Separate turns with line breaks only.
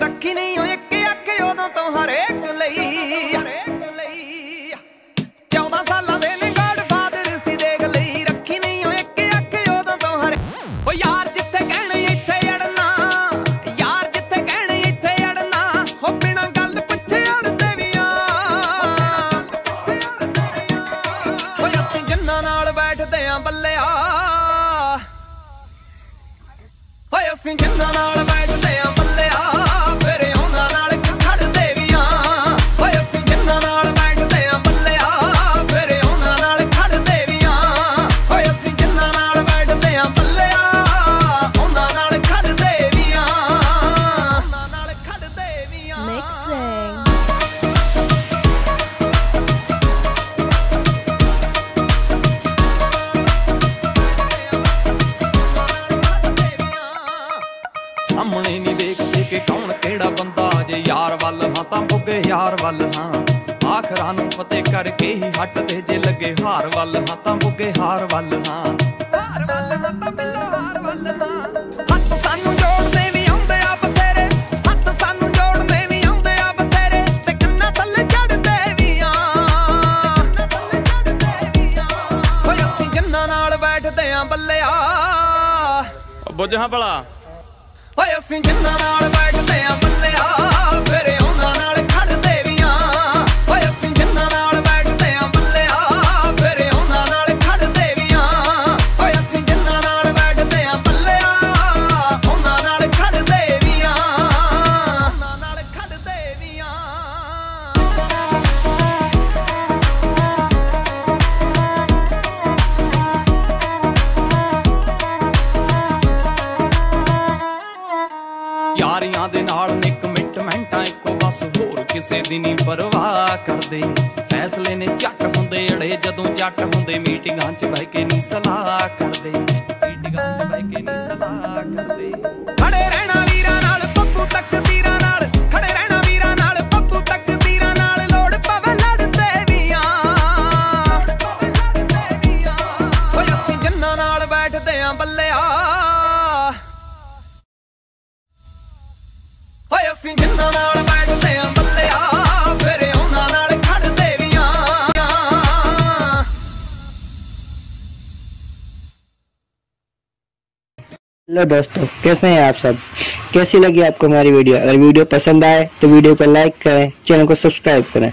रखी नहीं हो एक अख उदों तो हरेक लई 14 साल दे ने गॉड फादर सी देख लई रखी नहीं हो एक अख उदों तो हरे ओ यार जिथे कहने इत्थे अड़ना यार जिथे कहने इत्थे अड़ना हो बिना गल पुछे अड़दे वी आ ओ असीं जिन्हां नाल बैठदे आ बल्लिया ओ असीं जिन्हां नाल बैठदे आ सामने नहीं देखते कि कौन केड़ा बंदा जे यार वल हाँ तां बुगे यार वल हाँ आखरां नूं फतेह करके ही हटदे जे लगे हार वल हाँ तां बुगे हार वल हाँ हार वल हाँ तां बिल्लो हार वल हाँ हत्थ सानू जोड़दे वी आउंदे आ बथेरे हत्थ सानू जोड़दे वी आउंदे आ बथेरे ते कन्नां थल्ले चढ़दे वी आ ओए असीं जिन्हां नाल बैठदे आ बल्लिया बुझ हां भला ओए असीं जिन्हां नाल बैठदे आ बल्लिया फिर उन्हां नाल खड़दे वी आ ओए असीं जिन्हां नाल बैठदे आ बल्लिया फिर उन्हां नाल खड़दे वी आ ओए असीं जिन्हां नाल बैठदे आ बल्लिया उन्हां नाल खड़दे वी आ उन्हां नाल खड़दे वी आ यारियां दे नाल ने कमिटमेंटां इक्को बस होर किसे दी नहीं परवाह करदे फैसले ने झट हुंदे अड़े जदों झट हुंदे मीटिंगां च बह के नहीं सलाह करदे मीटिंगां च बह के नहीं सलाह करदे खड़े रहना वीरां नाल पप्पू तक तीरां नाल खड़े रहना वीरां नाल पप्पू तक तीरां नाल लोड़ पवे लड़दे वी आ ओए असीं जिन्हां नाल बैठदे आ बल्लिया ओए असीं जिन्हां नाल बैठदे आ बल्लिया फिर उन्हां नाल खड़दे वी आ
हेलो दोस्तों, कैसे हैं आप सब। कैसी लगी आपको हमारी वीडियो। अगर वीडियो पसंद आए तो वीडियो को लाइक करें, चैनल को सब्सक्राइब करें।